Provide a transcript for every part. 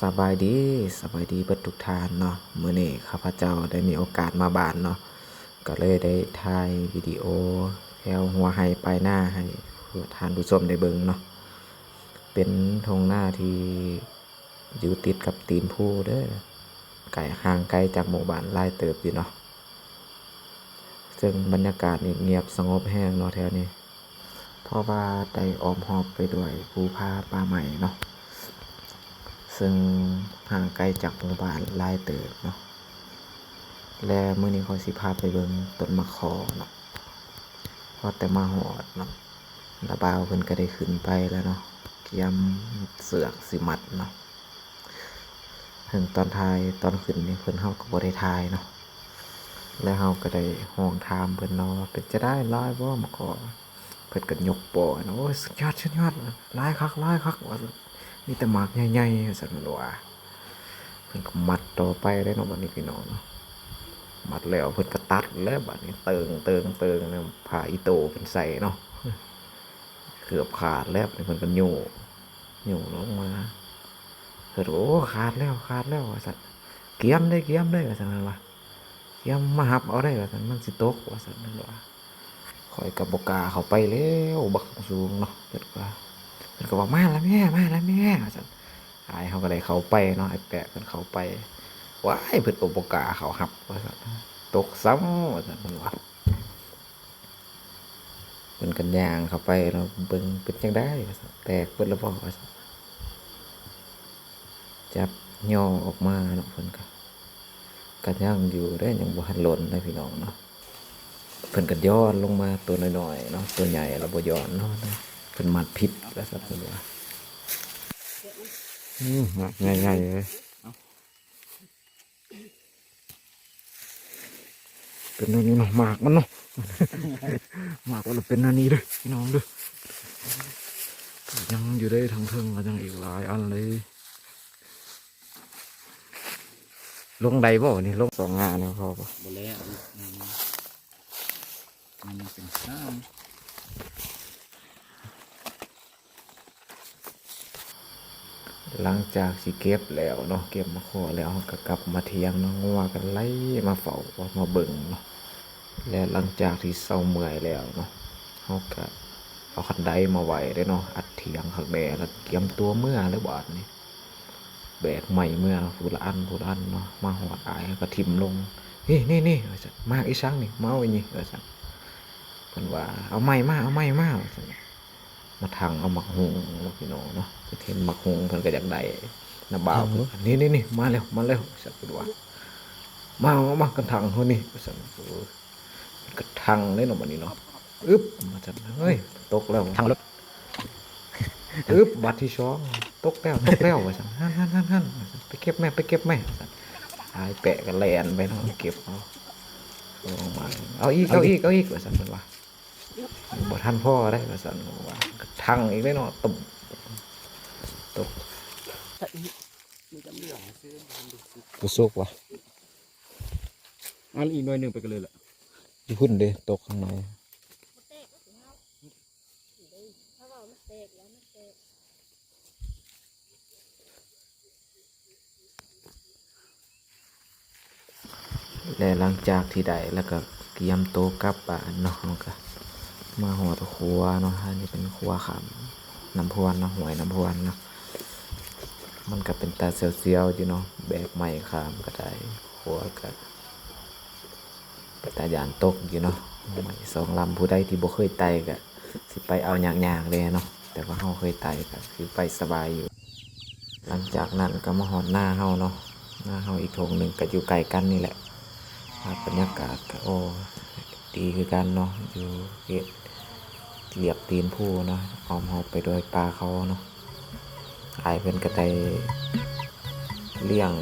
สบายดีเบิดทุกทานเนาะมื้อนี้ข้าพเจ้าได้มีโอกาสมาบ้านเนาะก็เลยได้ถ่ายวิดีโอแถวหัวไร่ปลายนาให้ทานผู้ชมได้เบิ่งเนาะเป็นทุ่งนาที่อยู่ติดกับตีนภูเด้อไกลห่างไกลจากหมู่บ้านหลายเติบอยู่เนาะซึ่งบรรยากาศนี่เงียบสงบแห้งเนาะแถวนี้เพราะว่าได้อ้อมรอบไปด้วยภูผาป่าไม้เนาะซึ่งห่างไกลจากหมู่บ้านหลายเติบเนาะและมื้อนี้เขาสิพาไปเบิ่งต้นมะขอเนาะพอแต่มาฮอดเนาะระบ่าวเพิ่นก็ได้ขึ้นไปแล้วเนาะเตรียมเสือกสิมัดเนาะถึงตอนท้ายตอนขึ้นนี่เพิ่นเฮาก็บ่ได้ถ่ายเนาะแล้วเฮาก็ได้ห้องถามเพิ่นเนาะว่าเป็นจะได้หลายบ่มะขอเพิ่นก็ยกโป้เนาะโอ้ยสุดยอดหลายคักว่ามีแต่หมากใหญ่ๆซั่นว่าเพิ่นก็มัดต่อไปได้เนาะบัดนี้พี่น้องเนาะมัดแล้วเพิ่นก็ตัดแล้วบัดนี้เติงเนี่ยผ้าอีโต้เพิ่นใส่เนาะเกือบขาดแล้วเพิ่นก็โยลงมาเพิ่นโอ้ขาดแล้วว่าซั่นเกียมได้ว่าซั่นว่าเกียมมาหับเอาได้ว่าซั่นมันสิตกว่าซั่นนั่นว่าข่อยก็บ่กล้าเข้าไปแล้วบักสูงเนาะเพิ่นก็ว่ามาแล้วแม่ว่าซั่นอ้ายเฮาก็ได้เข้าไปเนาะไอ้แปะเพิ่นเข้าไปว้ายเพิ่นบ่กล้าเข้าหับว่าซั่นตกซ้ำว่าซั่นเพิ่นว่าเพิ่นก็ย่างเข้าไปเนาะเบิ่งเป็นจังได๋ว่าซั่นแตกเบิดแล้วบ่ว่าซั่นจับย่อออกมาเนาะเพิ่นก็ยังอยู่ได้ยังบ่ทันหล่นได้พี่น้องเนาะเพิ่นก็ย้อนลงมาตัวน้อยๆเนาะตัวใหญ่แล้วบ่ย้อนเนาะเพิ่นมัดผิดแล้วซั่นเพิ่นว่าใหญ่ๆเลยเป็นอันนี้เนาะหมากมันเนาะหมากมันเป็นอันนี้เด้อพี่น้องเด้อยังอยู่ได้ทั้งเทิงก็ยังอีกหลายอันเลยลงใดบ่นี่ลง2 งานแล้วพอบ่บ่แล้วมันเป็นข้าวหลังจากสิเก็บแล้วเนาะเก็บมาขอแล้วก็กลับมาเถียงเนาะงัวกันไล่มาเฝ้ามาเบิ่งเนาะและหลังจากที่เศร้าเมื่อยแล้วเนาะเฮาก็เอาคันไดมาไว้ได้เนาะอัดเถียงข้างแม่แล้วเตรียมตัวเมื่อแล้วบาดนี้แบกใหม่เมื่อผู้ละอันเนาะมาหอดอายก็ทิ่มลงนี่ว่าซั่นมากอีสังนี่เมาอีนี่ว่าซั่นเพิ่นว่าเอาไม้มาว่าซั่นมาถังเอาหมักหุงเนาะพี่น้องเนาะเห็นหมักหุงเพิ่นก็อยากได้น้าบ่าวนี่มาแล้วซั่นเพิ่นว่ามากันถังเฮานี่ว่าซั่นก็ถังเลยเนาะบัดนี้เนาะอึ๊บว่าซั่นเฮ้ยตกแล้วทางรถอึ๊บบัดที่2ตกแล้วว่าซั่นหั่นไปเก็บแม่ว่าซั่นหายแปะก็แล่นไปเนาะเก็บเอาลงมาเอาอีกว่าซั่นเพิ่นว่าบ่ทันพ่อได้ว่าซั่นว่าทังอีกได้เนาะตุ่มตกผู้สุกว่ะอันอีกหน่อยนึงไปกันเลยล่ะอยู่พุ่นเด้ตกข้างในและหลังจากที่ได้แล้วก็เตรียมโตวกลับบ้านเนาะก็มาหอดครัวเนาะอันนี้เป็นครัวขามน้ำพวนเนาะหวยน้ำพวนเนาะมันก็เป็นตาเซียวๆอยู่เนาะแบกไม้ขามก็ได้ครัวก็เป็นตาย่านตกอยู่เนาะไม้2 ลำผู้ใดที่บ่เคยไต่ก็สิไปเอายากๆเลยเนาะแต่ว่าเฮาเคยไต่ก็คือไปสบายอยู่หลังจากนั้นก็มาหอดหน้าเฮาเนาะหน้าเฮาอีกทงหนึ่งก็อยู่ไกลกันนี่แหละบรรยากาศก็โอ้ดีคือกันเนาะอยู่เหลียบตีนผู้เนาะอ้อมเฮาไปโดยปลาเขาเนาะอายเพิ่นก็ได้เลี้ยง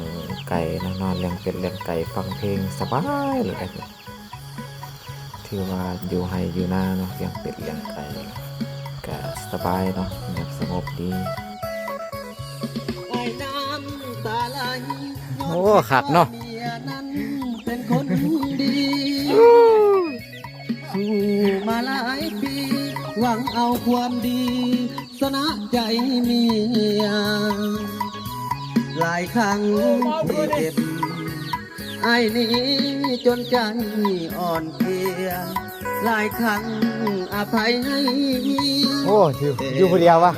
ไก่นอนเลี้ยงเป็ดเลี้ยงไก่ฟังเพลงสบายเลยถือว่าอยู่ไร่อยู่นาเนาะเลี้ยงเป็ดเลี้ยงไก่ก็สบายเนาะเงียบสงบดีโอ้ขักเนาะเป็นคนดีสู้มาหลายปีหวังเอาความดีชนะใจเมีย หลายครั้งที่เจ็บไอ้นี้จนใจอ่อนเพลียหลายครั้งอภัยให้มี โอ้อยู่ผู้เดียววะ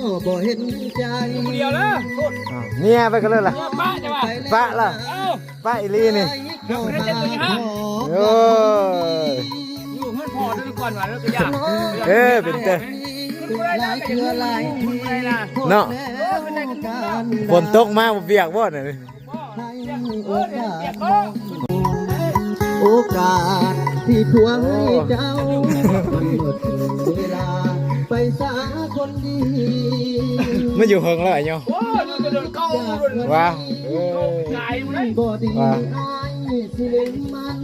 ก็บ่เห็นใจ เดียวแล้ว อ้าวเนี่ยไปกันเลยล่ะ ป้าจะว่า ป้าล่ะ เอ้า ป้าอีลีนี่ เข้ามาขอ โอ้ย อยู่เพื่อนพอด้วยก่อนว่าแล้วก็ยาก เอ้ยเป็นเต้ หลายเทื่อหลายที เนาะ แล้วการ ฝนตกมาบ่เปียกบ่น่ะ ให้โอกาสโอกาสที่ทวงให้เจ้ามันหมดเวลาไปสาคนดี มาอยู่เฮิงแล้วไอ้เนาะ โอ้ยจะโดนเข้า ว่าเออ ตายอยู่เลย บ่ดีอายสิเล่นมัน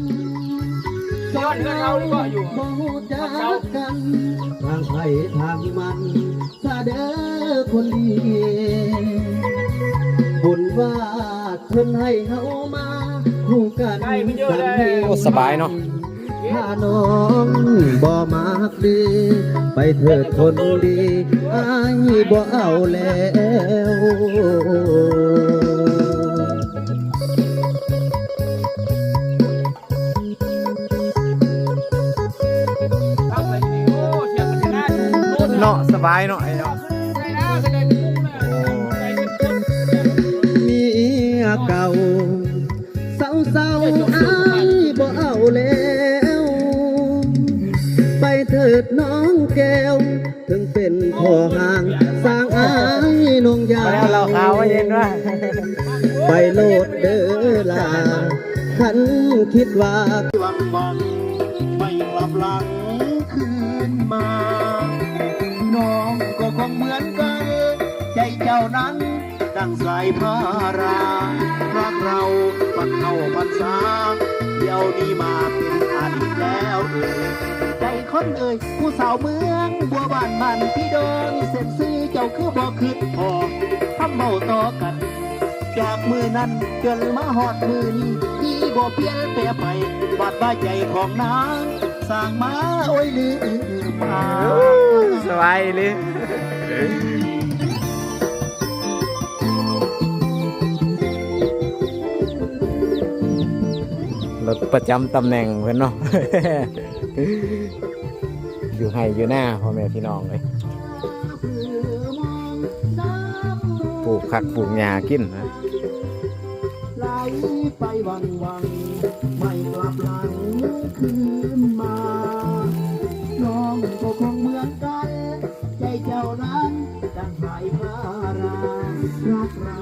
สอนเราบ่ฮู้จักกันทางไผทางมันซาเด้อคนดีบุญว่าเพิ่นให้เฮามาคู่กัน โอ้สบายเนาะ ถ้าน้องบ่มักดี ไปเถิดคนดีอายบ่เอาแล้ว ทำอะไรดีโอ้เสียงมันจะน่าดูโน่น เนาะสบายเนาะไอ้เนาะ ใช่นะแสดงมุ้งนะใจเป็นคน เมียเก่าเศร้าๆอายบ่เอาแล้ว ไปเถิดน้องแก้ว ถึงเป็นพ่อห่างสร้างอายน้องยา มาแล้วเราขาวว่าเย็นว่า ไปโลดเด้อลาขันคิดว่า หวังหวังไม่กลับหลังคืนมา น้องก็คงเหมือนกัน ใจเจ้านั้นดังสายพารารักเราปันเข้าพรรษาเดี๋ยวนี้มาเป็นอดีตแล้วใจคนผู้สาวเมืองบัวบานมันพี่โดนเส้นซื้อเจ้าคือบ่คืดพอทำเมาต่อกัน จากมือนั้นจนมาหอดมือนี้ที่บ่เปลี่ยนแปรไปวาดว่าใจของนางสร้างมาโอ้ยลืมมา สบายเลยรถประจำตำแหน่งเพื่อนเนาะ อยู่ให้อยู่หน้าพ่อแม่พี่น้องเลยปลูกผักปลูกหญ้ากินนะ ไหลไปวังวังไม่กลับหลังคืนมา น้องก็คงเหมือนกัน ใจเจ้านั้นดังสายพารารักเรา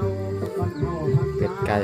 ก่อนเข้าพรร เป็ด ษา ไก่